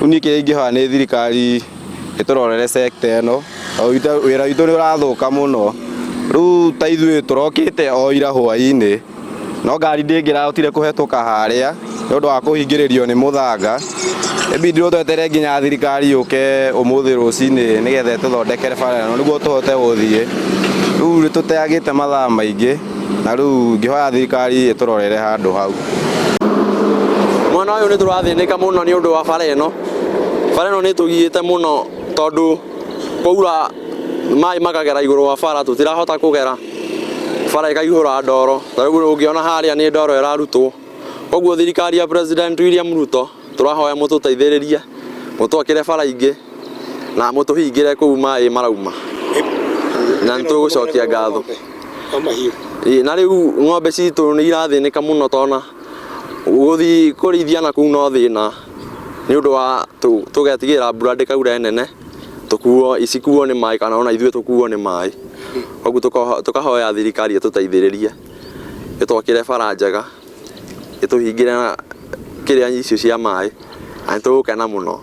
Uni kä ingĩhoya nĩ thirikari ĩtũrorere sector ĩno, wĩra witũ nĩ ũrathũka mũno. Rĩu ta ithuĩ tũrokĩte o ira hwaĩ-inĩ, no ngari ndĩngĩrahotire kũhetũka harĩa nĩ ũndũ wa kũhingĩrĩrio nĩ mũthanga. Ĩbindirwo twetere nginya thirikari yũke ũmũthĩ rũcinĩ nĩgetha ĩtũthondekere bara ĩno nĩguo tũhote gũthiĩ. Rĩu nĩtũteagĩte mathaa maingĩ, na rĩu ngĩhoya thirikari ĩtũrorere handũ hau. Mwena ũyũ nĩtũrathĩnĩka mũno nĩ ũndũ wa bara ĩno. Bara ĩno nĩtũgiĩte mũno tondũ kwaura maĩ makagera igũrũ wa bara tũtirahota kũgera. Bara ĩkaihũra ndoro, ta rĩu ũngĩona harĩa nĩ ndoro ĩrarutwo. Koguo thirikari ya President William Ruto tũrahoya mũtũteithĩrĩrie, mũtwakĩre bara ingĩ na mũtũhingĩre kũu maĩ marauma. Na nĩtũgũcokia ngatho. Na rĩu ng'ombe citũ nĩ irathĩnĩka mũno tona gũthiĩ kũrĩithia na kũu no thĩna nĩ ũndũ wa tũgetigĩra mbura ndĩkaure nene icikuo nĩ maĩ kana ona ithuĩ tũkuo nĩ maĩ. Koguo tũkahoya thirikari ĩtũteithĩrĩrie, ĩtwakĩre bara njega, ĩtũhingĩre kĩrĩa icio cia maĩ, na nĩtũgũkena mũno.